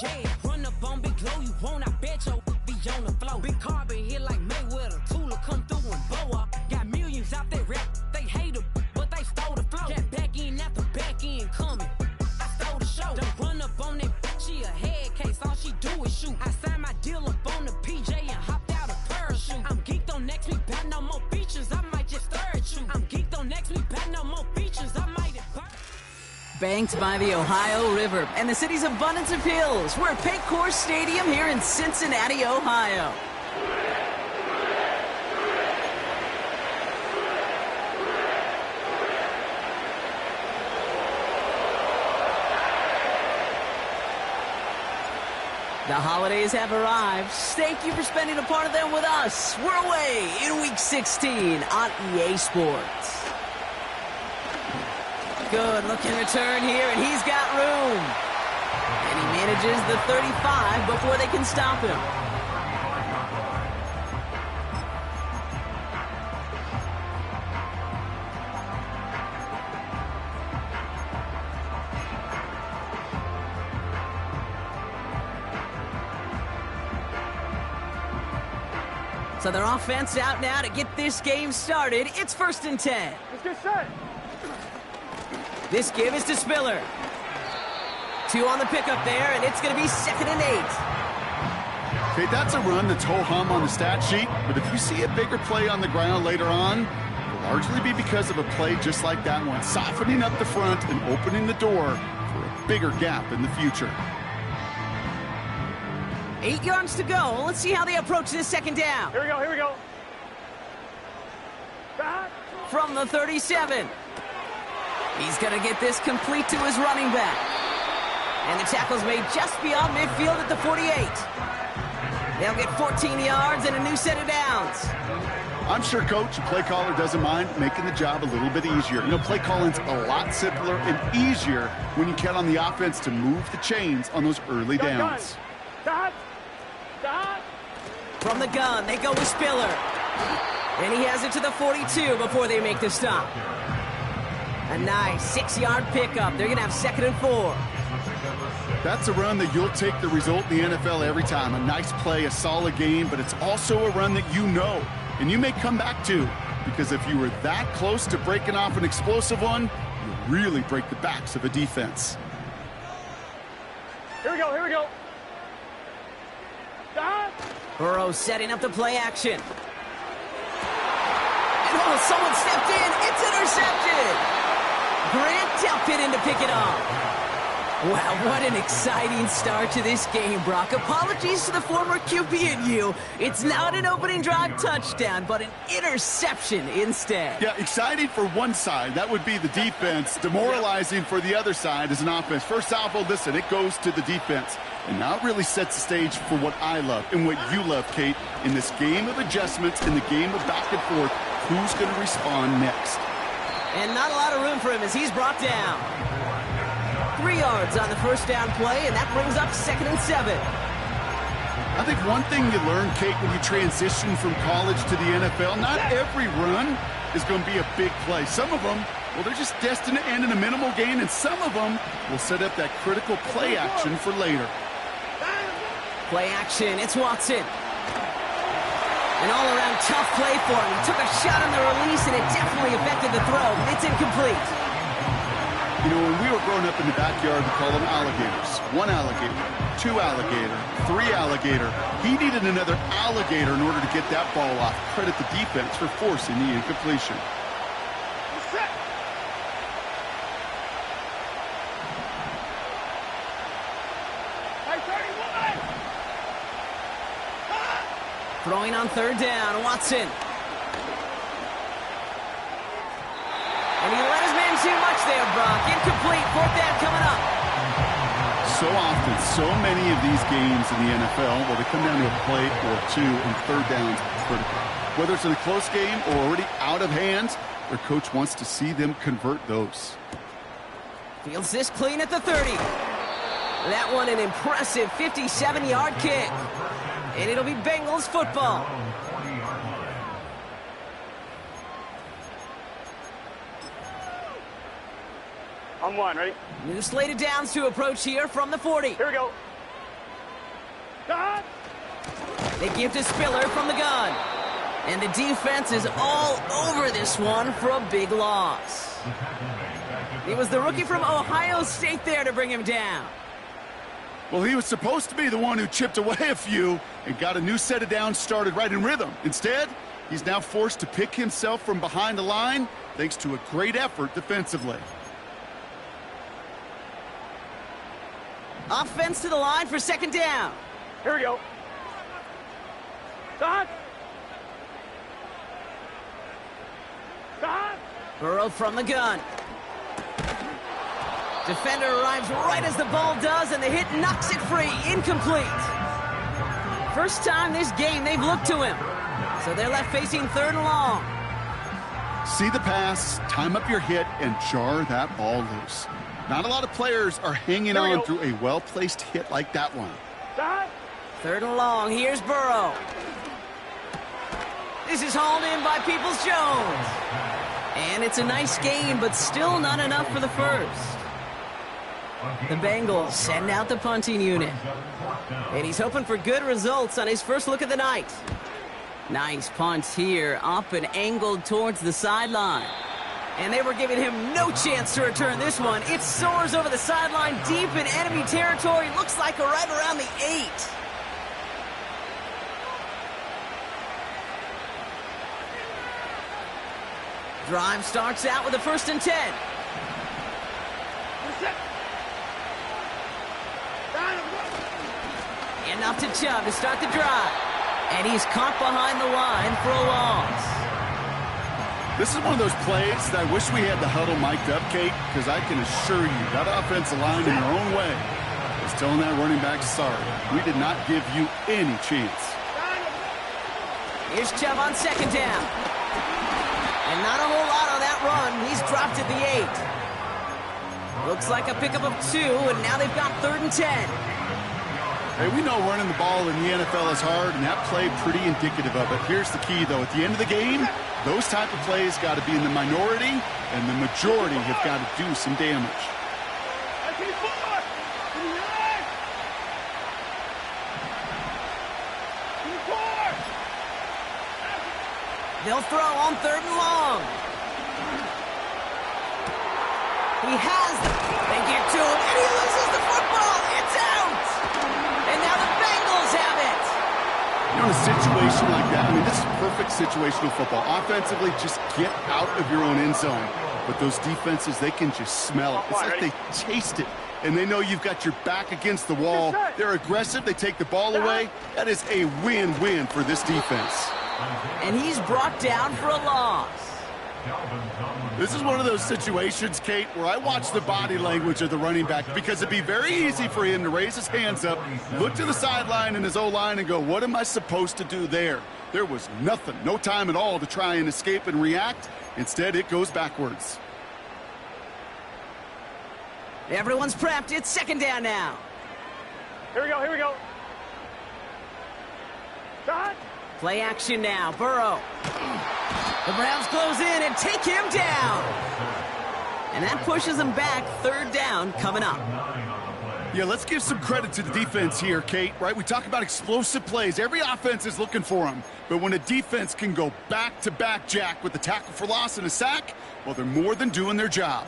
Yeah, run up on Big Glow, you won't, I bet your be on the floor. Big carbon hit like Mayweather, Tula come through and blow up. Got millions out there rap, they hate her, but they stole the flow. Got back in after back in coming, I stole the show. Don't run up on that, she a head case, all she do is shoot. I signed my deal up on the PJ and hopped out a parachute. I'm geeked on next week, back no more features, I might just stir at you. I'm geeked on next week, back no more features, I might Banked by the Ohio River and the city's abundance of hills, we're at Paycor Stadium here in Cincinnati, Ohio. The holidays have arrived. Thank you for spending a part of them with us. We're away in Week 16 on EA Sports. Good looking return here, and he's got room. And he manages the 35 before they can stop him. So their offense out now to get this game started. It's 1st and 10. Let's get set. This give is to Spiller. 2 on the pickup there, and it's going to be 2nd and 8. Okay, that's a run that's ho-hum on the stat sheet, but if you see a bigger play on the ground later on, it'll largely be because of a play just like that one, softening up the front and opening the door for a bigger gap in the future. 8 yards to go. Let's see how they approach this 2nd down. Here we go, here we go. Back. From the 37. He's going to get this complete to his running back. And the tackle's made just beyond midfield at the 48. They'll get 14 yards and a new set of downs. I'm sure Coach, play caller, doesn't mind making the job a little bit easier. You know, play calling's a lot simpler and easier when you count on the offense to move the chains on those early downs. Dot. From the gun, they go with Spiller. And he has it to the 42 before they make the stop. A nice 6-yard pickup. They're going to have 2nd and 4. That's a run that you'll take the result in the NFL every time. A nice play, a solid game, but it's also a run that you know, and you may come back to, because if you were that close to breaking off an explosive one, you really break the backs of a defense. Here we go, here we go. Dot. Burrow setting up the play action. And oh, someone stepped in. It's intercepted. Grant Delpit in to pick it up. Wow, what an exciting start to this game, Brock. Apologies to the former QB and you. It's not an opening drive touchdown, but an interception instead. Yeah, exciting for one side. That would be the defense. Demoralizing for the other side as an offense. First off, well, listen, it goes to the defense. And now it really sets the stage for what I love and what you love, Kate, in this game of adjustments, in the game of back and forth. Who's going to respond next? And not a lot of room for him as he's brought down. 3 yards on the first down play, and that brings up 2nd and 7. I think one thing you learn, Kate, when you transition from college to the NFL, not every run is going to be a big play. Some of them, well, they're just destined to end in a minimal gain, and some of them will set up that critical play action for later. Play action, it's Watson. An all-around tough play for him. He took a shot on the release, and it definitely affected the throw. It's incomplete. You know, when we were growing up in the backyard, we called them alligators. 1 alligator, 2 alligator, 3 alligator. He needed another alligator in order to get that ball off. Credit the defense for forcing the incompletion. Throwing on 3rd down, Watson. And he let his man too much there, Brock. Incomplete, 4th down coming up. So often, so many of these games in the NFL, well, they come down to a play or 2, and 3rd downs critical. Whether it's in a close game or already out of hand, their coach wants to see them convert those. Fields this clean at the 30. That one an impressive 57-yard kick. And it'll be Bengals football. On 1, ready? New slate of downs to approach here from the 40. Here we go. They give to Spiller from the gun. And the defense is all over this one for a big loss. It was the rookie from Ohio State there to bring him down. Well, he was supposed to be the one who chipped away a few and got a new set of downs started right in rhythm. Instead, he's now forced to pick himself from behind the line thanks to a great effort defensively. Offense to the line for second down. Here we go. Stop. Stop. Burrow from the gun. Defender arrives right as the ball does, and the hit knocks it free. Incomplete. First time this game they've looked to him. So they're left facing third and long. See the pass, time up your hit, and jar that ball loose. Not a lot of players are hanging on through a well-placed hit like that one. Stop. Third and long. Here's Burrow. This is hauled in by Peoples-Jones. And it's a nice gain, but still not enough for the first. The Bengals send out the punting unit. And he's hoping for good results on his first look of the night. Nice punt here, up and angled towards the sideline. And they were giving him no chance to return this one. It soars over the sideline deep in enemy territory. Looks like right around the 8. Drive starts out with a 1st and 10. And off to Chubb to start the drive. And he's caught behind the line for a loss. This is one of those plays that I wish we had the huddle mic'd up, Kate, because I can assure you that offensive line in their own way is telling that running back, sorry, we did not give you any chance. Here's Chubb on second down. And not a whole lot on that run. He's dropped at the 8. Looks like a pickup of 2, and now they've got 3rd and 10. Hey, we know running the ball in the NFL is hard, and that play pretty indicative of it. Here's the key, though. At the end of the game, those type of plays got to be in the minority, and the majority have got to do some damage. They'll throw on 3rd and long. He has them. They get to him, and he loses the football. It's out. And now the Bengals have it. You know, in a situation like that, I mean, this is perfect situational football. Offensively, just get out of your own end zone. But those defenses, they can just smell it. It's like they chased it, and they know you've got your back against the wall. They're aggressive. They take the ball away. That is a win-win for this defense. And he's brought down for a loss. This is one of those situations, Kate, where I watch the body language of the running back because it'd be very easy for him to raise his hands up, look to the sideline in his O-line and go, what am I supposed to do there? There was nothing, no time at all to try and escape and react. Instead, it goes backwards. Everyone's prepped. It's second down now. Here we go, here we go. Stop. Play action now. Burrow. The Browns close in and take him down. And that pushes them back. 3rd down coming up. Yeah, let's give some credit to the defense here, Kate, right? We talk about explosive plays. Every offense is looking for them. But when a defense can go back-to-back, Jack, with a tackle for loss and a sack, well, they're more than doing their job.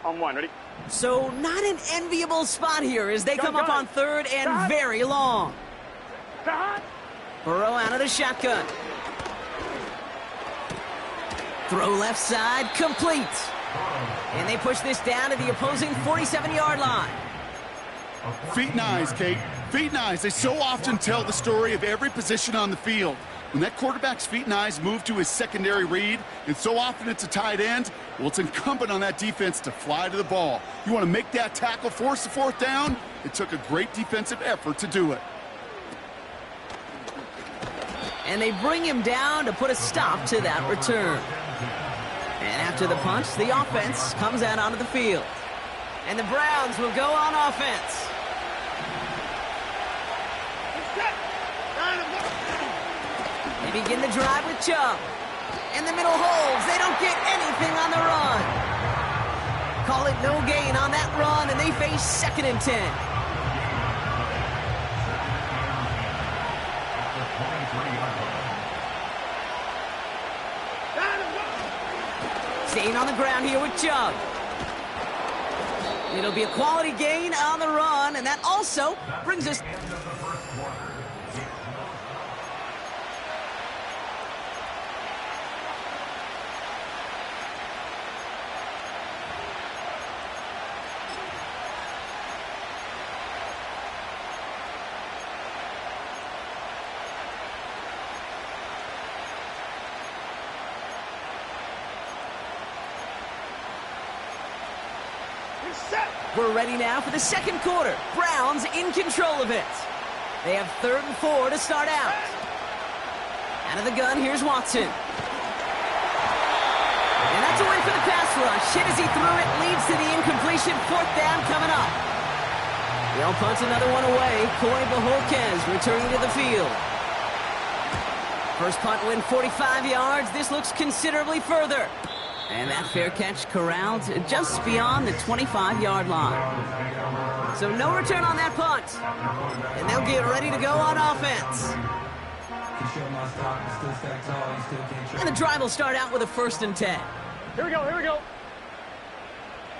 On 1, ready? So not an enviable spot here as they come up on 3rd and very long. Stop. Burrow out of the shotgun. Throw left side, complete. And they push this down to the opposing 47-yard line. Feet and eyes, Kate. Feet and eyes. They so often tell the story of every position on the field. When that quarterback's feet and eyes move to his secondary read, and so often it's a tight end, well, it's incumbent on that defense to fly to the ball. You want to make that tackle, force the 4th down? It took a great defensive effort to do it. And they bring him down to put a stop to that return. And after the punch, the offense comes out onto the field. And the Browns will go on offense. They begin the drive with Chubb. In the middle holds. They don't get anything on the run. Call it no gain on that run, and they face 2nd and 10. Staying on the ground here with Chubb. It'll be a quality gain on the run, and that also brings us... We're ready now for the 2nd quarter. Browns in control of it. They have 3rd and 4 to start out. Out of the gun, here's Watson. And that's a win for the pass rush. Hit as he threw it, leads to the incompletion. 4th down coming up. They'll punt another one away. Coy Bojorquez returning to the field. First punt win 45 yards. This looks considerably further. And that fair catch corralled just beyond the 25-yard line. So no return on that punt. And they'll get ready to go on offense. And the drive will start out with a 1st and 10. Here we go, here we go.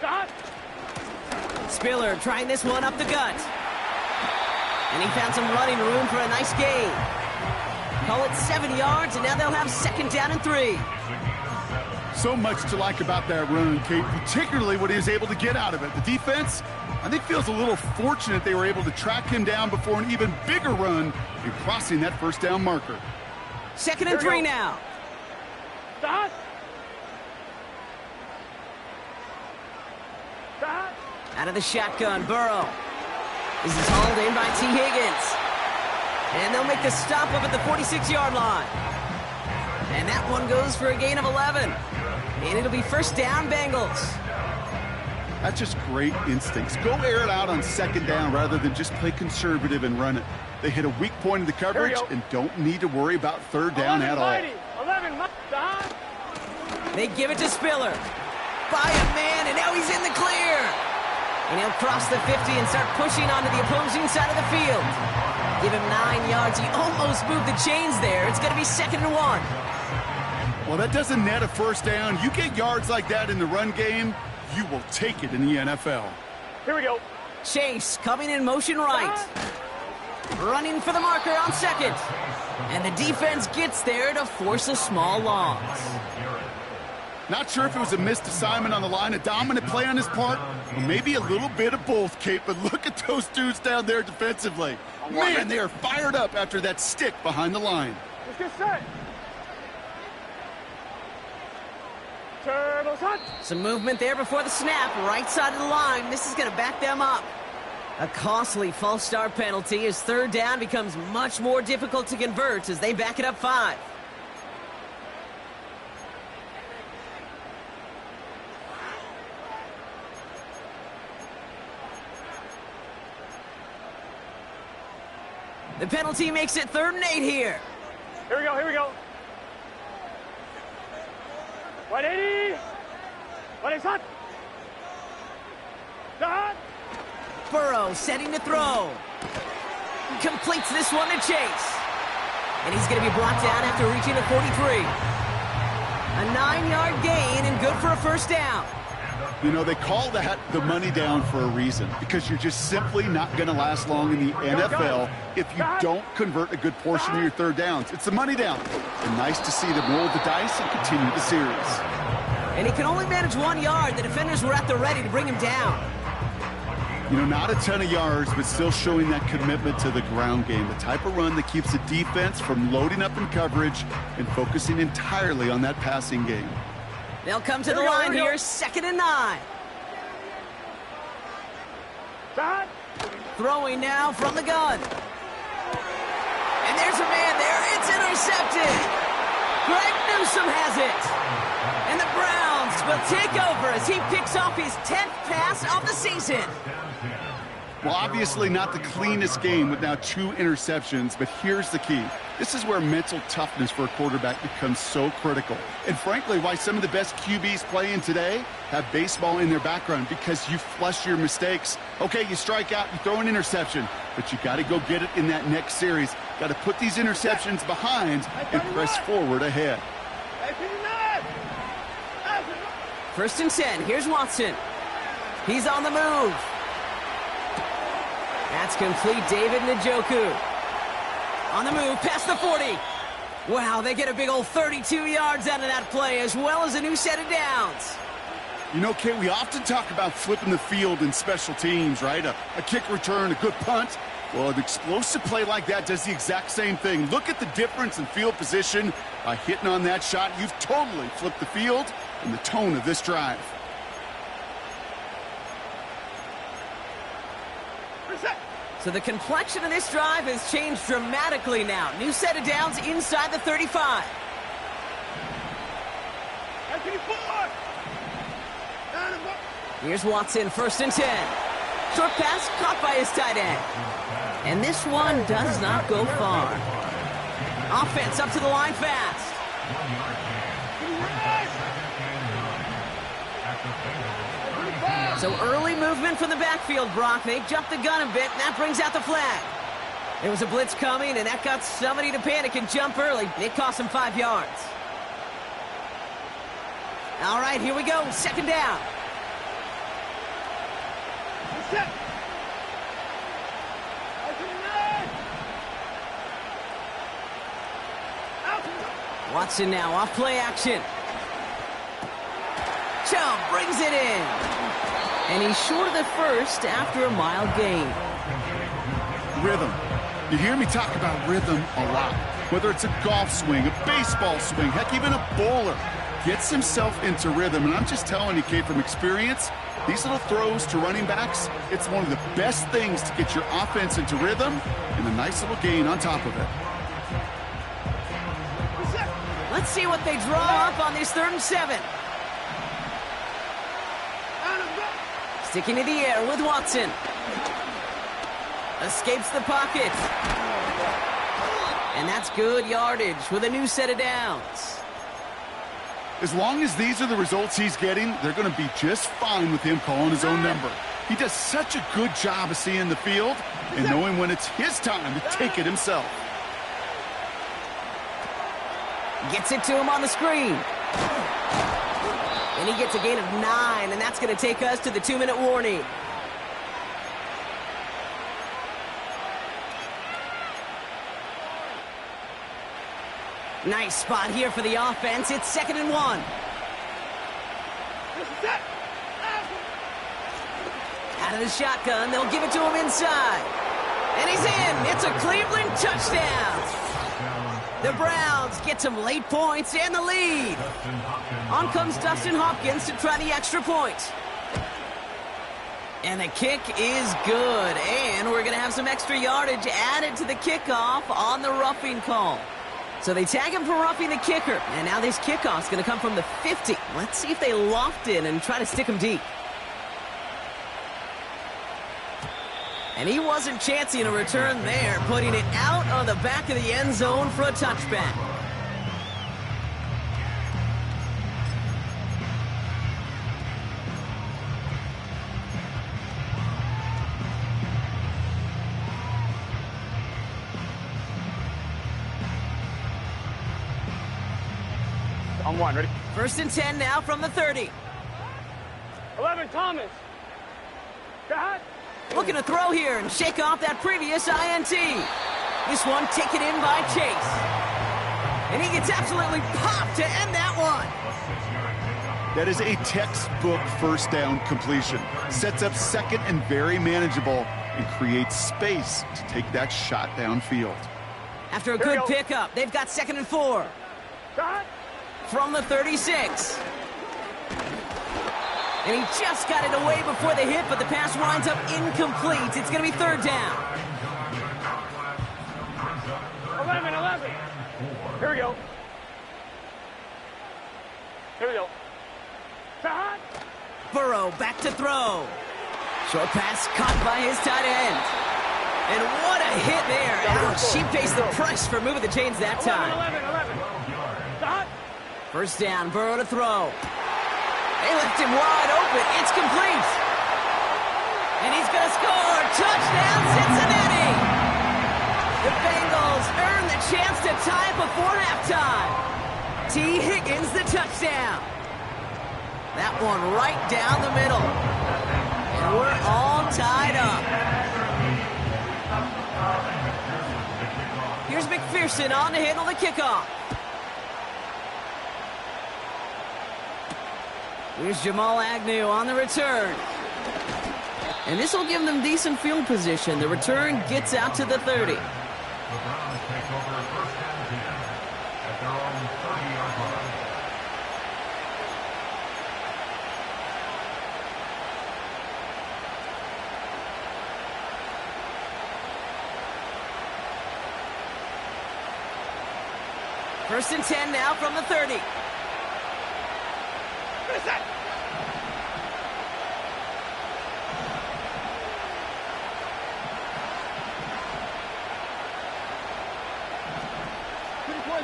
Dot. Spiller trying this one up the gut. And he found some running room for a nice gain. Call it 7 yards, and now they'll have 2nd down and 3. So much to like about that run, Kate, particularly what he was able to get out of it. The defense, I think, feels a little fortunate they were able to track him down before an even bigger run in crossing that 1st down marker. 2nd and 3 now. Dot. Dot. Out of the shotgun, Burrow. This is hauled in by T. Higgins. And they'll make the stop up at the 46-yard line. And that one goes for a gain of 11. And it'll be 1st down, Bengals. That's just great instincts. Go air it out on 2nd down rather than just play conservative and run it. They hit a weak point in the coverage and don't need to worry about 3rd down at all. 11, Dot. They give it to Spiller. By a man, and now he's in the clear. And he'll cross the 50 and start pushing onto the opposing side of the field. Give him 9 yards. He almost moved the chains there. It's going to be 2nd and 1. Well, that doesn't net a 1st down. You get yards like that in the run game, you will take it in the NFL. Here we go. Chase coming in motion right. Running for the marker on 2nd. And the defense gets there to force a small loss. Not sure if it was a missed assignment on the line, a dominant play on his part, or maybe a little bit of both, Kate, but look at those dudes down there defensively. Man, they are fired up after that stick behind the line. Let's get set. Turbo shot. Some movement there before the snap, right side of the line. This is going to back them up. A costly false start penalty as 3rd down becomes much more difficult to convert as they back it up 5. The penalty makes it 3rd and 8 here. Here we go, here we go. 180. 180 shot. Dot. Burrow setting to throw. Completes this one to Chase. And he's going to be brought down after reaching the 43. A 9-yard gain and good for a 1st down. You know, they call that the money down for a reason, because you're just simply not going to last long in the NFL if you don't convert a good portion of your 3rd downs. It's the money down. And nice to see them roll the dice and continue the series. And he can only manage 1 yard. The defenders were at the ready to bring him down. You know, not a ton of yards, but still showing that commitment to the ground game. The type of run that keeps the defense from loading up in coverage and focusing entirely on that passing game. They'll come to the line here, 2nd and 9. Dot. Throwing now from the gun. And there's a man there. It's intercepted. Greg Newsome has it. And the Browns will take over as he picks off his 10th pass of the season. Well, obviously not the cleanest game with now 2 interceptions, but here's the key. This is where mental toughness for a quarterback becomes so critical. And frankly, why some of the best QBs playing today have baseball in their background, because you flush your mistakes. Okay, you strike out, you throw an interception, but you got to go get it in that next series. Got to put these interceptions behind and press forward ahead. 1st and 10. Here's Watson. He's on the move. That's complete. David Njoku. On the move, past the 40. Wow, they get a big old 32 yards out of that play, as well as a new set of downs. You know, Kate, we often talk about flipping the field in special teams, right? A kick return, a good punt. Well, an explosive play like that does the exact same thing. Look at the difference in field position. By hitting on that shot, you've totally flipped the field and the tone of this drive. So the complexion of this drive has changed dramatically now. New set of downs inside the 35. Here's Watson, 1st and 10. Short pass caught by his tight end. And this one does not go far. Offense up to the line fast. So early movement from the backfield, Brock. They jumped the gun a bit, and that brings out the flag. There was a blitz coming, and that got somebody to panic and jump early. It cost them 5 yards. All right, here we go. 2nd down. Watson now off play action. Chubb brings it in. And he's short of the first after a mild gain. Rhythm. You hear me talk about rhythm a lot. Whether it's a golf swing, a baseball swing, heck, even a bowler gets himself into rhythm. And I'm just telling you, Kate, from experience, these little throws to running backs, it's one of the best things to get your offense into rhythm and a nice little gain on top of it. Let's see what they draw up on this 3rd and 7. Sticking to the air with Watson. Escapes the pocket. And that's good yardage with a new set of downs. As long as these are the results he's getting, they're going to be just fine with him calling his own number. He does such a good job of seeing the field and knowing when it's his time to take it himself. Gets it to him on the screen. And he gets a gain of 9, and that's going to take us to the 2-minute warning. Nice spot here for the offense. It's 2nd and 1. Out of the shotgun, they'll give it to him inside. And he's in. It's a Cleveland touchdown. The Browns get some late points and the lead. On comes Dustin Hopkins to try the extra point. And the kick is good. And we're going to have some extra yardage added to the kickoff on the roughing call. So they tag him for roughing the kicker. And now this kickoff's going to come from the 50. Let's see if they loft in and try to stick him deep. And he wasn't chancing a return there, putting it out on the back of the end zone for a touchback. On 1, ready? 1st and 10 now from the 30. 11, Thomas. Got. Looking to throw here and shake off that previous INT. This one taken in by Chase. And he gets absolutely popped to end that one. That is a textbook 1st down completion. Sets up 2nd and very manageable and creates space to take that shot downfield. After a good pickup, they've got 2nd and 4. Got. From the 36. And he just got it away before the hit, but the pass winds up incomplete. It's going to be 3rd down. 11. Here we go. Here we go. Got. Burrow back to throw. Short pass caught by his tight end. And what a hit there. Ouch, she faced the price for moving the chains that time. 11. Stop. First down, Burrow to throw. They left him wide open. It's complete. And he's going to score. Touchdown, Cincinnati. The Bengals earn the chance to tie it before halftime. T. Higgins, the touchdown. That one right down the middle. And we're all tied up. Here's McPherson on to handle the kickoff. Here's Jamal Agnew on the return. And this will give them decent field position. The return gets out to the 30. The Browns take over first and 10 at their own 30-yard line. First and 10 now from the 30. What is that?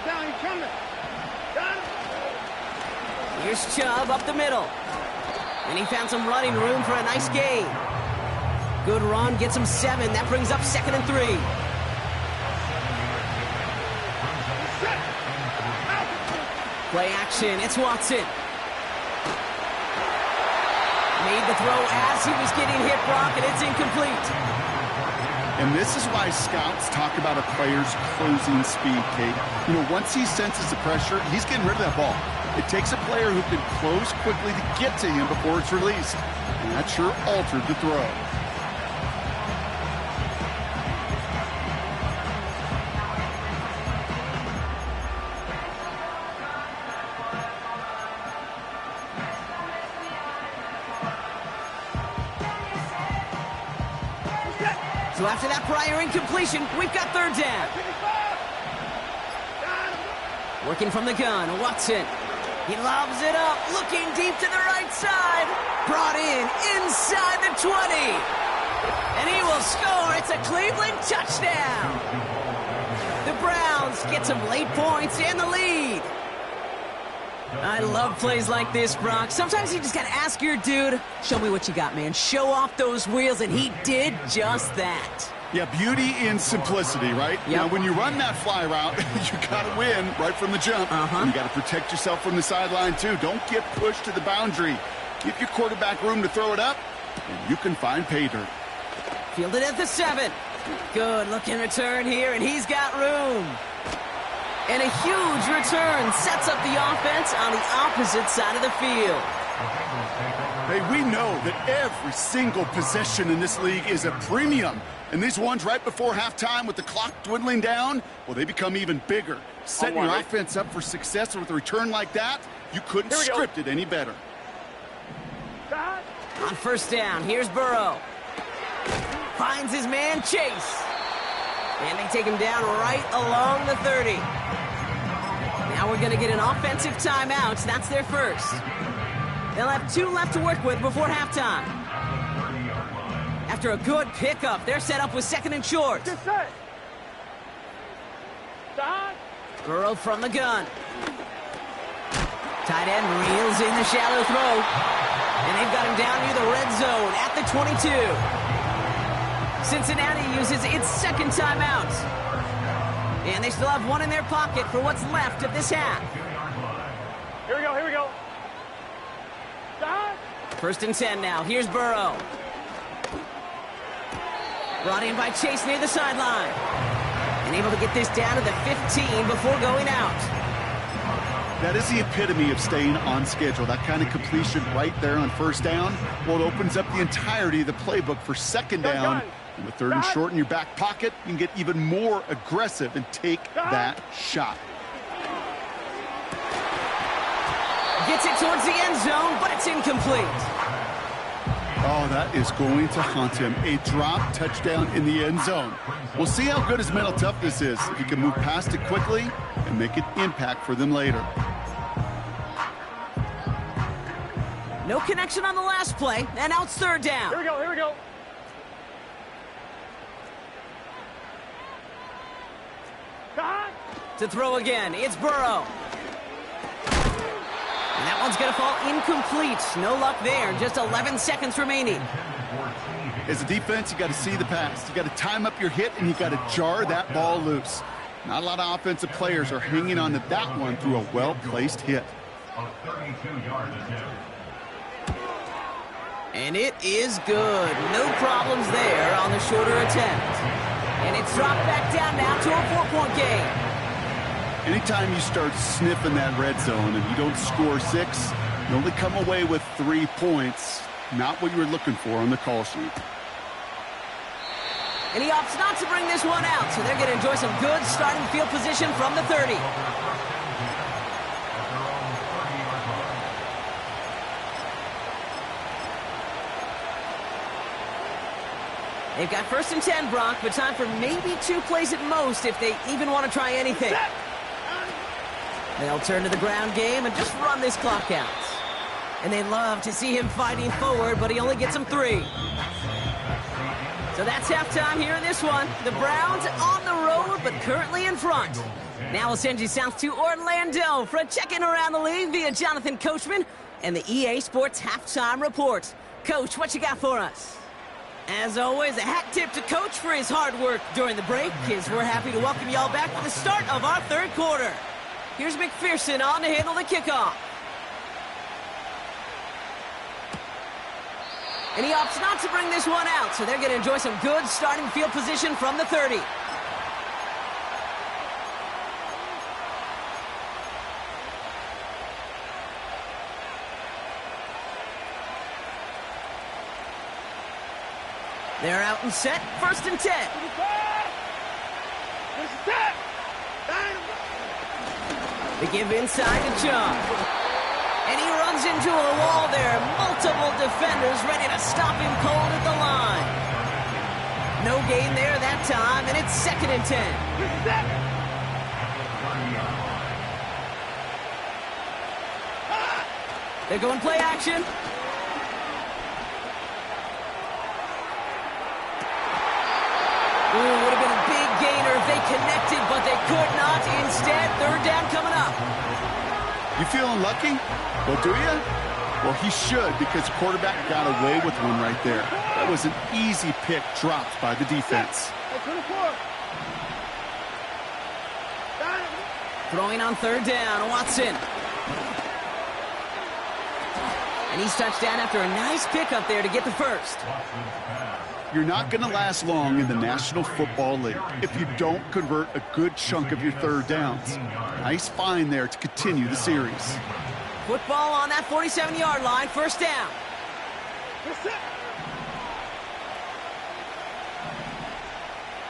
Down, he's coming. Got him. Here's Chubb up the middle. And he found some running room for a nice gain. Good run, gets him 7. That brings up 2nd and 3. Play action, it's Watson. Made the throw as he was getting hit, Brock, and it's incomplete. And this is why scouts talk about a player's closing speed, Kate. You know, once he senses the pressure, he's getting rid of that ball. It takes a player who can close quickly to get to him before it's released. And that sure altered the throw. So after that prior incompletion, we've got 3rd down. Working from the gun, Watson. He lobs it up, looking deep to the right side. Brought in inside the 20. And he will score. It's a Cleveland touchdown. The Browns get some late points and the lead. I love plays like this, Brock. Sometimes you just got to ask your dude, show me what you got, man. Show off those wheels, and he did just that. Yeah, beauty in simplicity, right? Yep. Now, when you run that fly route, you got to win right from the jump. You got to protect yourself from the sideline, too. Don't get pushed to the boundary. Give your quarterback room to throw it up, and you can find pay dirt. Fielded at the 7. Good looking return here, and he's got room. And a huge return sets up the offense on the opposite side of the field. Hey, we know that every single possession in this league is a premium. And these ones right before halftime with the clock dwindling down, well, they become even bigger. Setting your offense up for success with a return like that, you couldn't script it any better. On first down, here's Burrow. Finds his man, Chase. And they take him down right along the 30. Now we're going to get an offensive timeout. That's their first. They'll have 2 left to work with before halftime. After a good pickup, they're set up with 2nd and short. Burrow from the gun. Tight end reels in the shallow throw. And they've got him down near the red zone at the 22. Cincinnati uses its 2nd timeout. And they still have 1 in their pocket for what's left of this half. Here we go. First and 10 now. Here's Burrow. Brought in by Chase near the sideline. And able to get this down to the 15 before going out. That is the epitome of staying on schedule. That kind of completion right there on first down. Well, it opens up the entirety of the playbook for 2nd down. And with 3rd and short in your back pocket, you can get even more aggressive and take that shot. Gets it towards the end zone, but it's incomplete. Oh, that is going to haunt him. A drop touchdown in the end zone. We'll see how good his mental toughness is. If he can move past it quickly and make an impact for them later. No connection on the last play, and now it's third down. Here we go, here we go. To throw again, it's Burrow. And that one's going to fall incomplete. No luck there. Just 11 seconds remaining. As a defense, you got to see the pass. You got to time up your hit, and you got to jar that ball loose. Not a lot of offensive players are hanging on to that one through a well-placed hit. And it is good. No problems there on the shorter attempt. And it's dropped back down now to a 4-point game. Anytime you start sniffing that red zone and you don't score 6, you only come away with 3 points. Not what you were looking for on the call sheet. And he opts not to bring this one out, so they're going to enjoy some good starting field position from the 30. They've got 1st and 10, Brock, but time for maybe 2 plays at most if they even want to try anything. They'll turn to the ground game and just run this clock out. And they love to see him fighting forward, but he only gets them 3. So that's halftime here in this one. The Browns on the road, but currently in front. Now we'll send you south to Orlando for a check-in around the league via Jonathan Coachman and the EA Sports Halftime Report. Coach, what you got for us? As always, a hat tip to Coach for his hard work during the break, as we're happy to welcome y'all back for the start of our 3rd quarter. Here's McPherson on to handle the kickoff. And he opts not to bring this one out, so they're going to enjoy some good starting field position from the 30. They're out and set, 1st and 10. They give inside to Chubb. And he runs into a wall there. Multiple defenders ready to stop him cold at the line. No gain there that time, and it's 2nd and 10. They're going play action. Ooh, would have been a big gainer if they connected, but they could not. Instead, 3rd down coming up. You feeling lucky? Well, do you? Well, he should, because the quarterback got away with one right there. That was an easy pick dropped by the defense. Throwing on 3rd down, Watson. And he's touched down after a nice pickup there to get the 1st. You're not going to last long in the National Football League if you don't convert a good chunk of your 3rd downs. Nice find there to continue the series. Football on that 47-yard line, 1st down.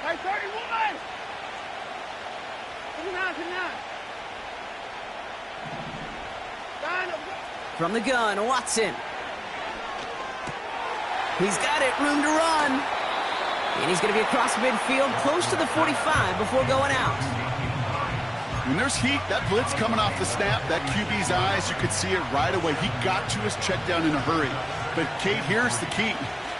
Hey, 31! 29. From the gun, Watson. He's got it, room to run. And he's going to be across midfield, close to the 45 before going out. When there's heat, that blitz coming off the snap, that QB's eyes, you could see it right away. He got to his check down in a hurry. But, Kate, here's the key.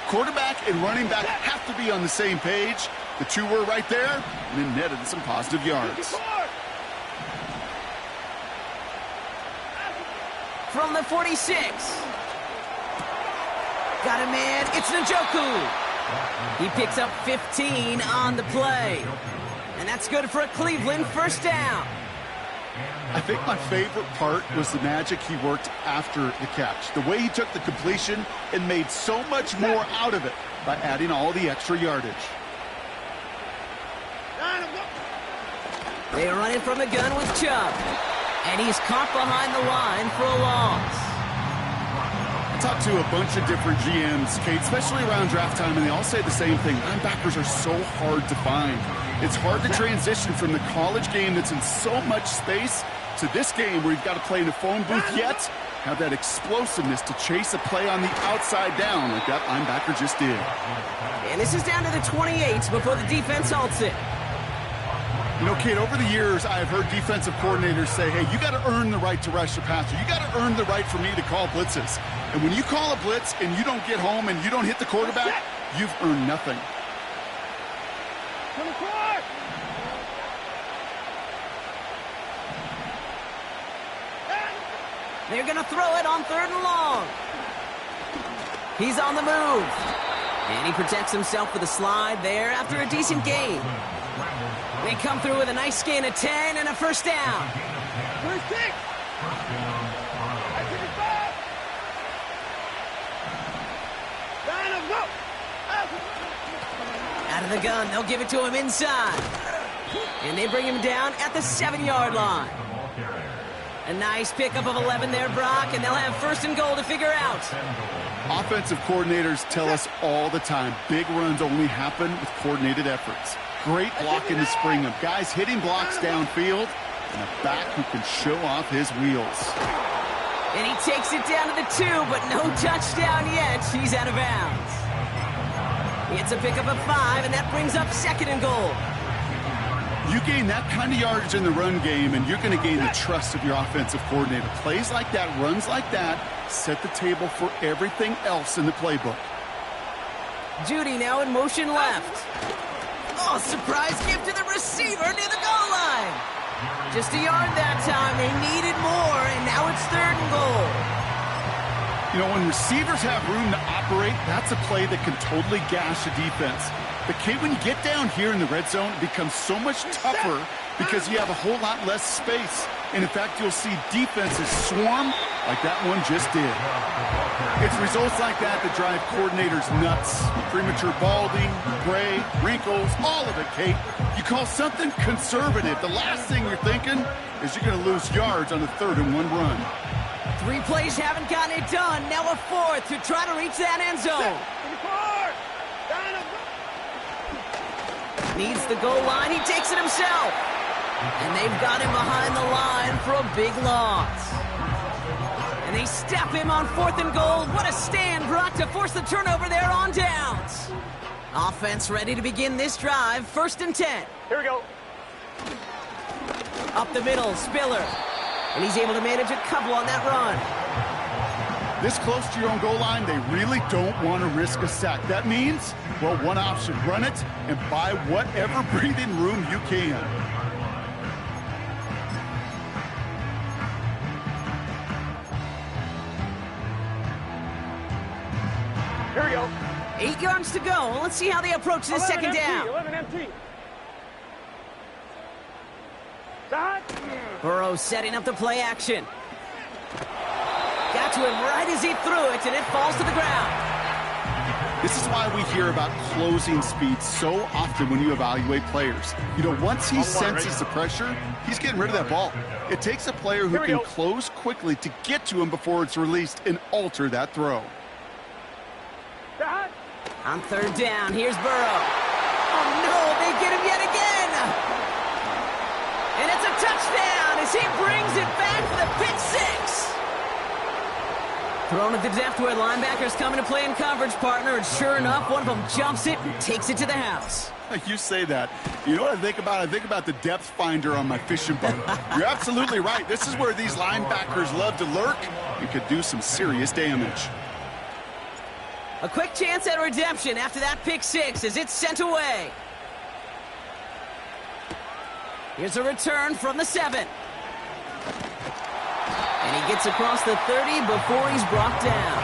Quarterback and running back have to be on the same page. The 2 were right there, and then netted some positive yards. From the 46. Got a man, it's Njoku. He picks up 15 on the play. And that's good for a Cleveland 1st down. I think my favorite part was the magic he worked after the catch. The way he took the completion and made so much more out of it by adding all the extra yardage. They run it from the gun with Chubb. And he's caught behind the line for a loss. I talked to a bunch of different GMs, Kate, especially around draft time, and they all say the same thing. Linebackers are so hard to find. It's hard to transition from the college game that's in so much space to this game where you've got to play in a phone booth, yet have that explosiveness to chase a play on the outside down like that linebacker just did. And this is down to the 28 before the defense halts it. You know, Kate, over the years, I've heard defensive coordinators say, hey, you got to earn the right to rush the passer. You got to earn the right for me to call blitzes. And when you call a blitz and you don't get home and you don't hit the quarterback, you've earned nothing. 24! They're going to throw it on 3rd and long. He's on the move. And he protects himself with a slide there after a decent gain. They come through with a nice gain of 10 and a first down. First 6! Out of the gun, they'll give it to him inside. And they bring him down at the 7-yard line. A nice pickup of 11 there, Brock, and they'll have 1st and goal to figure out. Offensive coordinators tell us all the time, big runs only happen with coordinated efforts. Great blocking to spring them. Guys hitting blocks downfield, and a back who can show off his wheels. And he takes it down to the 2, but no touchdown yet. He's out of bounds. It's a pickup of 5, and that brings up 2nd and goal. You gain that kind of yardage in the run game, and you're going to gain the trust of your offensive coordinator. Plays like that, runs like that, set the table for everything else in the playbook. Judy now in motion left. Oh, surprise gift to the receiver near the goal line. Just a yard that time. They needed more, and now it's 3rd and goal. You know, when receivers have room to operate, that's a play that can totally gash a defense. But, Kate, when you get down here in the red zone, it becomes so much tougher because you have a whole lot less space. And, in fact, you'll see defenses swarm like that one just did. It's results like that that drive coordinators nuts. Premature balding, gray, wrinkles, all of it, Kate. You call something conservative. The last thing you're thinking is you're going to lose yards on a 3rd and 1 run. 3 plays haven't gotten it done. Now a 4th to try to reach that end zone. Needs the goal line. He takes it himself. And they've got him behind the line for a big loss. And they step him on 4th and goal. What a stand, Brock, to force the turnover there on downs. Offense ready to begin this drive. 1st and 10. Here we go. Up the middle, Spiller. And he's able to manage a couple on that run. This close to your own goal line, they really don't want to risk a sack. That means, well, one option, run it and buy whatever breathing room you can. Here we go. 8 yards to go. Let's see how they approach this 2nd down. 11 empty. Side. Burrow setting up the play action. Got to him right as he threw it, and it falls to the ground. This is why we hear about closing speed so often when you evaluate players. You know, once he senses the pressure, he's getting rid of that ball. It takes a player who can close quickly to get to him before it's released and alter that throw. On 3rd down, here's Burrow. Oh, no, they get him yet again. And it's a touchdown as he brings it back for the pick 6. Thrown at the depth where linebackers come into play in coverage, partner, and sure enough, one of them jumps it and takes it to the house. You say that. You know what I think about? I think about the depth finder on my fishing boat. You're absolutely right. This is where these linebackers love to lurk and could do some serious damage. A quick chance at redemption after that pick 6 as it's sent away. Here's a return from the 7. And he gets across the 30 before he's brought down.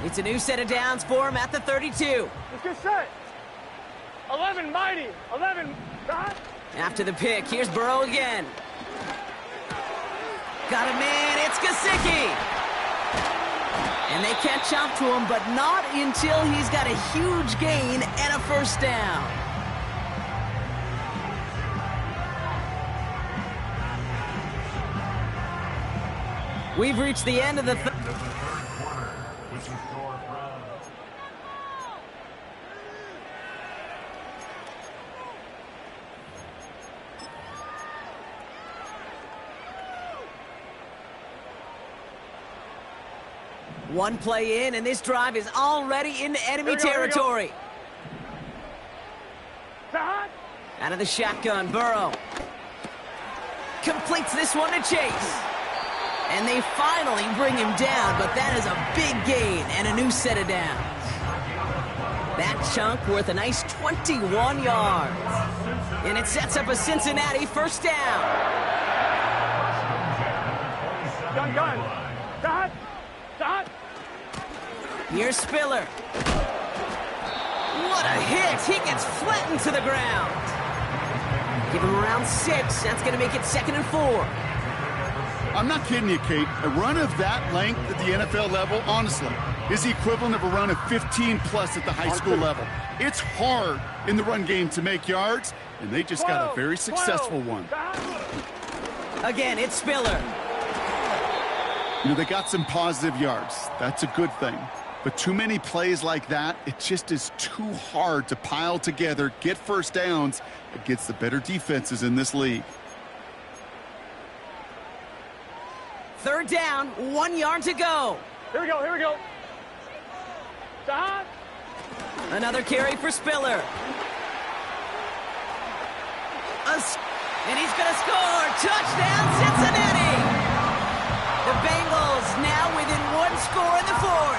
It's a new set of downs for him at the 32. Let's get set. 11 mighty. 11. Dot. After the pick, here's Burrow again. Got a man, it's Gesicki. And they catch up to him, but not until he's got a huge gain and a first down. We've reached the end of the One play in, and this drive is already into enemy territory. Out of the shotgun, Burrow. Completes this one to Chase. And they finally bring him down, but that is a big gain and a new set of downs. That chunk worth a nice 21 yards. And it sets up a Cincinnati first down. Gun. Dot. Here's Spiller. What a hit! He gets flattened to the ground. Give him around 6. That's going to make it 2nd and 4. I'm not kidding you, Kate. A run of that length at the NFL level, honestly, is the equivalent of a run of 15-plus at the high school level. It's hard in the run game to make yards, and they just got a very successful one. Again, it's Spiller. You know, they got some positive yards. That's a good thing. But too many plays like that, it just is too hard to pile together, get first downs against the better defenses in this league. 3rd down, 1 yard to go. Here we go. Dot. Another carry for Spiller. And he's going to score. Touchdown, Cincinnati. The Bengals now within 1 score in the 4th.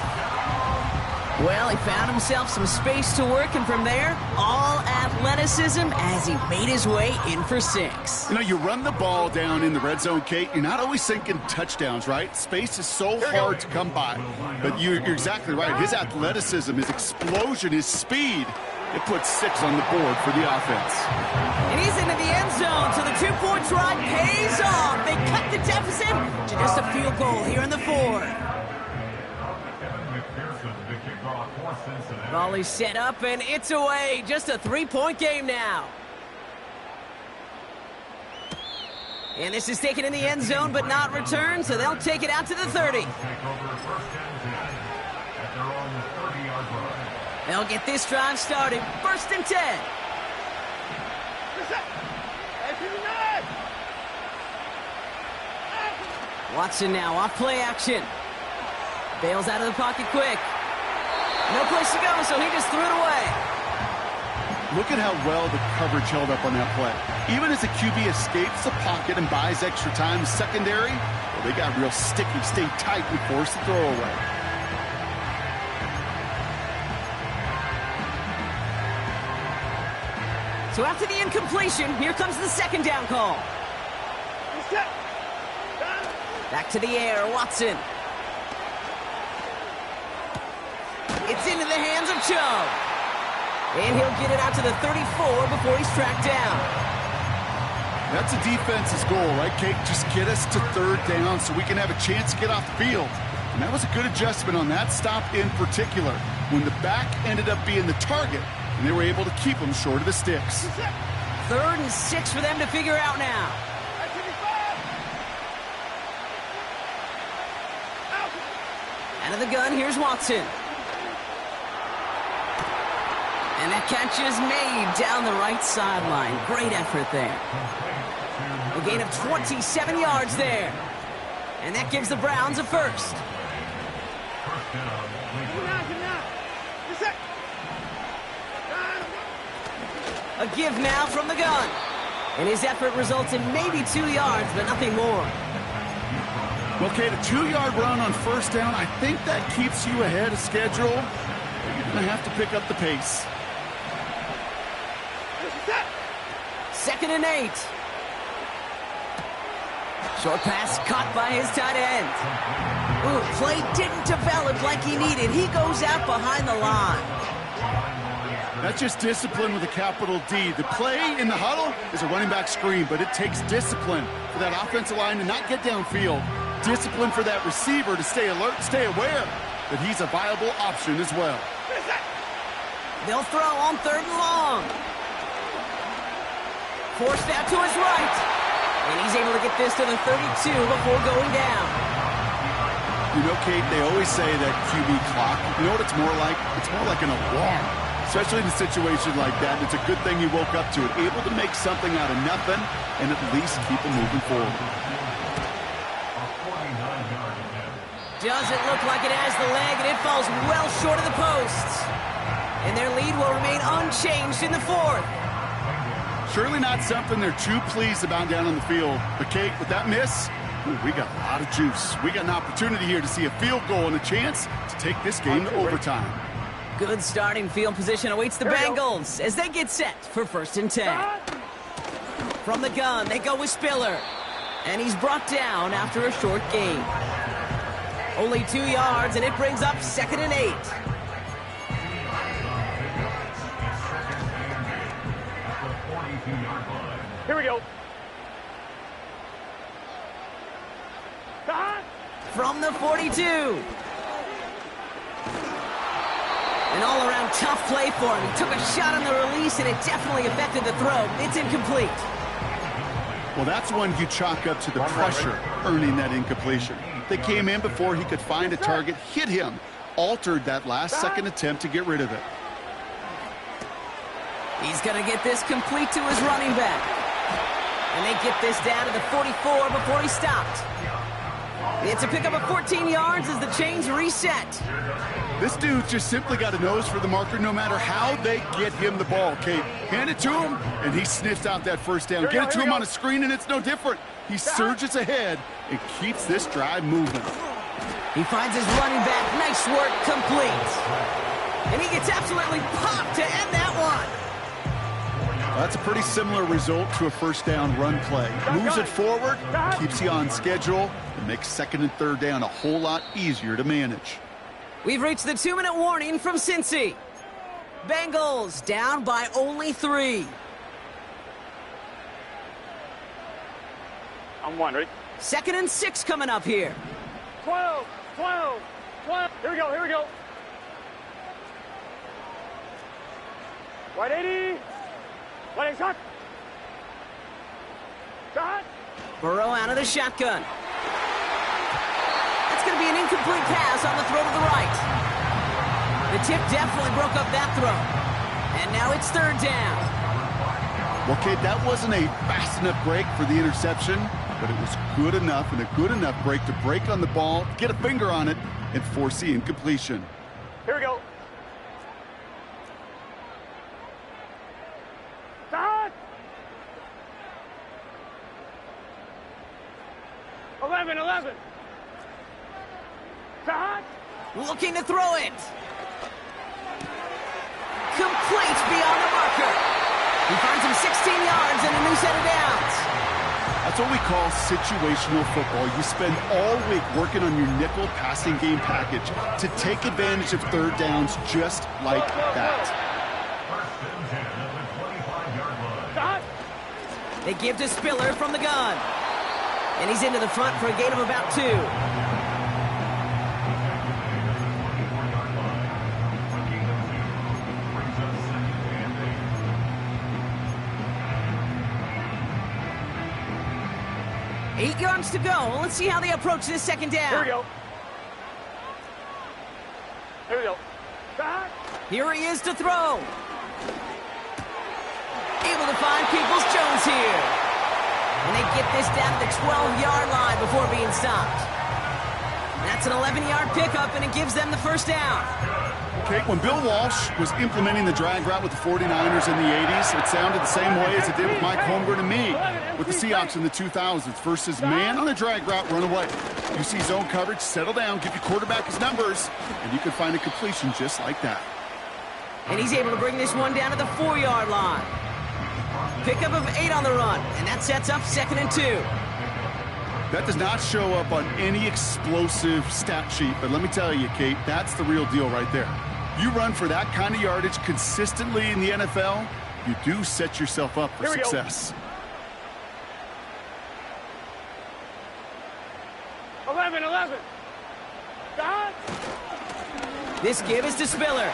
Well, he found himself some space to work, and from there, all athleticism as he made his way in for 6. You know, you run the ball down in the red zone, Kate, you're not always thinking touchdowns, right? Space is so hard to come by. But you're exactly right. His athleticism, his explosion, his speed, it puts 6 on the board for the offense. And he's into the end zone, so the 2-point try pays off. They cut the deficit to just a field goal here in the 4th. Volley set up, and it's away. Just a 3-point game now. And this is taken in the end zone, but not returned, so they'll take it out to the 30. They'll get this drive started. 1st and 10. Watson now off play action. Bails out of the pocket quick. No place to go, so he just threw it away. Look at how well the coverage held up on that play. Even as the QB escapes the pocket and buys extra time in secondary, well, they got real sticky, stayed tight, and forced the throw away. So after the incompletion, here comes the 2nd down call. Back to the air, Watson. It's into the hands of Chubb. And he'll get it out to the 34 before he's tracked down. That's a defense's goal, right, Kate? Just get us to 3rd down so we can have a chance to get off the field. And that was a good adjustment on that stop in particular, when the back ended up being the target, and they were able to keep him short of the sticks. 3rd and 6 for them to figure out now. Out of the gun, here's Watson. And that catch is made down the right sideline. Great effort there. A gain of 27 yards there. And that gives the Browns a 1st. A give now from the gun. And his effort results in maybe 2 yards, but nothing more. Well, Kate, a 2-yard run on 1st down, I think that keeps you ahead of schedule. You're going to have to pick up the pace. 2nd and 8. Short pass caught by his tight end. Ooh, play didn't develop like he needed. He goes out behind the line. That's just discipline with a capital D. The play in the huddle is a running back screen, but it takes discipline for that offensive line to not get downfield. Discipline for that receiver to stay alert, stay aware that he's a viable option as well. They'll throw on 3rd and long. Forced out to his right. And he's able to get this to the 32 before going down. You know, Kate, they always say that QB clock, you know what it's more like? It's more like an alarm, especially in a situation like that. And it's a good thing he woke up to it, able to make something out of nothing and at least keep him moving forward. Doesn't look like it has the leg, and it falls well short of the posts. And their lead will remain unchanged in the fourth. Surely not something they're too pleased about down on the field. But, Kate, with that miss, we got a lot of juice. We got an opportunity here to see a field goal and a chance to take this game to overtime. Good starting field position awaits the Bengals as they get set for 1st and 10. From the gun, they go with Spiller. And he's brought down after a short gain. Only 2 yards, and it brings up 2nd and 8. Here we go. From the 42. An all-around tough play for him. He took a shot on the release, and it definitely affected the throw. It's incomplete. Well, that's one you chalk up to the pressure earning that incompletion. They came in before he could find a target, hit him, altered that last-second attempt to get rid of it. He's going to get this complete to his running back. And they get this down to the 44 before he stopped. It's a pickup of 14 yards as the chains reset. This dude just simply got a nose for the marker no matter how they get him the ball, Kate. Hand it to him, and he sniffs out that first down. Get it to him on a screen, and it's no different. He surges ahead and keeps this drive moving. He finds his running back. Nice work, complete. And he gets absolutely popped to end that one. That's a pretty similar result to a first down run play. Moves it forward, keeps you on schedule, and makes 2nd and 3rd down a whole lot easier to manage. We've reached the 2-minute warning from Cincy. Bengals down by only 3. I'm 1, ready? 2nd and 6 coming up here. 12, 12, 12. Here we go, here we go. Right 80. Right shot. Shot. Burrow out of the shotgun. That's going to be an incomplete pass on the throw to the right. The tip definitely broke up that throw. And now it's 3rd down. Well, Kate, that wasn't a fast enough break for the interception, but it was good enough and a good enough break to break on the ball, get a finger on it, and force the incompletion. Here we go. Shot. 11, 11. Shot. Looking to throw it. Complete beyond the marker. He finds him 16 yards and a new set of downs. That's what we call situational football. You spend all week working on your nickel passing game package to take advantage of 3rd downs just like that. They give to Spiller from the gun. And he's into the front for a gain of about 2. Eight yards to go. Let's see how they approach this 2nd down. Here we go. Here we go. Shot. Here he is to throw. Able to find Peoples-Jones here. And they get this down to the 12-yard line before being stopped. That's an 11-yard pickup, and it gives them the 1st down. Kate, when Bill Walsh was implementing the drag route with the 49ers in the 80s, it sounded the same way as it did with Mike Holmgren and me with the Seahawks in the 2000s. Versus man on a drag route, run away. You see zone coverage, settle down, give your quarterback his numbers, and you can find a completion just like that. And he's able to bring this one down to the 4-yard line. Pickup of 8 on the run, and that sets up 2nd and 2. That does not show up on any explosive stat sheet, but let me tell you, Kate, that's the real deal right there. You run for that kind of yardage consistently in the NFL, you do set yourself up for success. 11, 11. Shot. This give is to Spiller.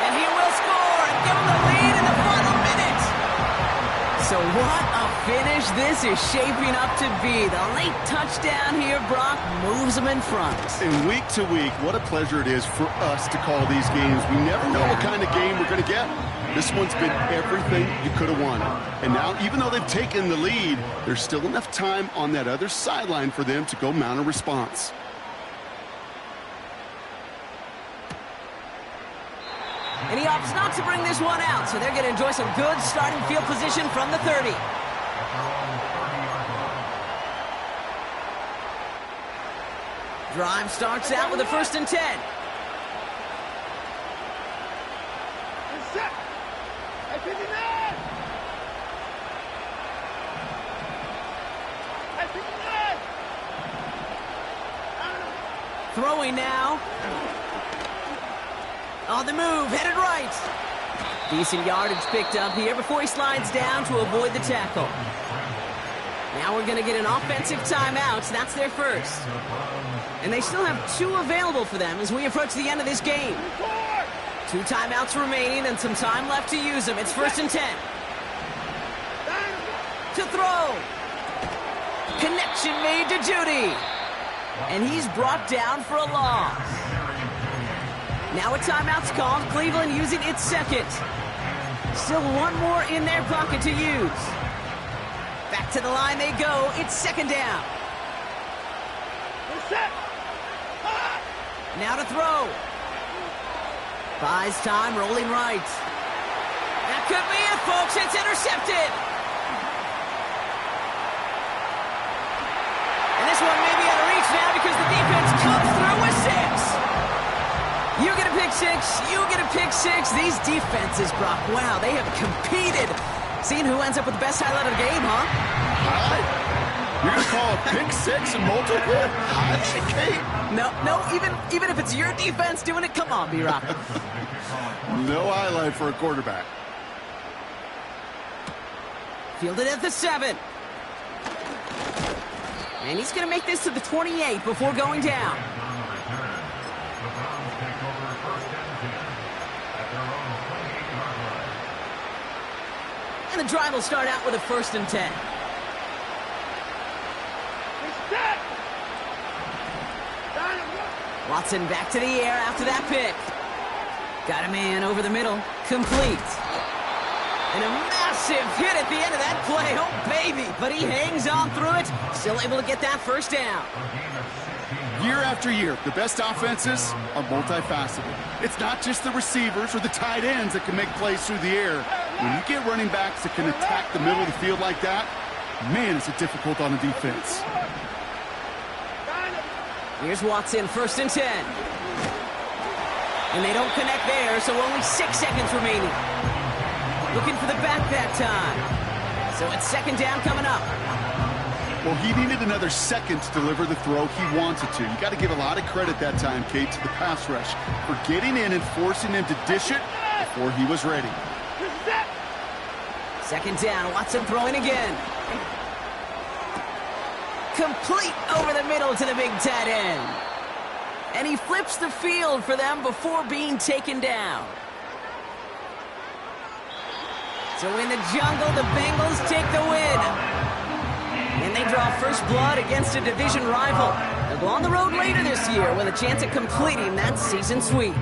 And he will score and give him the lead in the final minute. So what a finish this is shaping up to be. The late touchdown here, Brock, moves them in front. And week to week, what a pleasure it is for us to call these games. We never know what kind of game we're going to get. This one's been everything you could have wanted. And now, even though they've taken the lead, there's still enough time on that other sideline for them to go mount a response. And he opts not to bring this one out, so they're going to enjoy some good starting field position from the 30. At their own 30-yard line. Drive starts out with a 1st and 10. Set. At 59. At 59. Throwing now. On the move, headed right. Decent yardage picked up here before he slides down to avoid the tackle. Now we're going to get an offensive timeout. That's their first. And they still have 2 available for them as we approach the end of this game. 2 timeouts remaining and some time left to use them. It's 1st and 10. To throw. Connection made to Judy. And he's brought down for a loss. Now a timeout's called. Cleveland using its second. Still 1 more in their pocket to use. Back to the line they go. It's 2nd down. Now to throw. Buys time, rolling right. That could be it, folks. It's intercepted. And this one may be out of reach now because the defense comes through with 6. You get a pick 6. You get a pick 6. These defenses, Brock, wow, they have competed. Seeing who ends up with the best highlight of the game, huh? Highlight? You're going to call a pick 6 and multiple? Highlight, Kate? No, even if it's your defense doing it, come on, B-Rock. No highlight for a quarterback. Fielded at the 7. And he's going to make this to the 28 before going down. The Browns take over 1st and 10 at their own 28-yard line. And the drive will start out with a 1st and 10. Watson back to the air after that pick. Got a man over the middle. Complete. And a massive hit at the end of that play. Oh, baby. But he hangs on through it. Still able to get that 1st down. Year after year, the best offenses are multifaceted. It's not just the receivers or the tight ends that can make plays through the air. When you get running backs that can attack the middle of the field like that, man, is it difficult on the defense. Here's Watson, 1st and 10. And they don't connect there, so only 6 seconds remaining. Looking for the back that time. So it's 2nd down coming up. Well, he needed another second to deliver the throw he wanted to. You got to give a lot of credit that time, Kate, to the pass rush for getting in and forcing him to dish it before he was ready. 2nd down, Watson throwing again. Complete over the middle to the big tight end. And he flips the field for them before being taken down. So in the jungle, the Bengals take the win. And they draw first blood against a division rival. They'll go on the road later this year with a chance at completing that season sweep.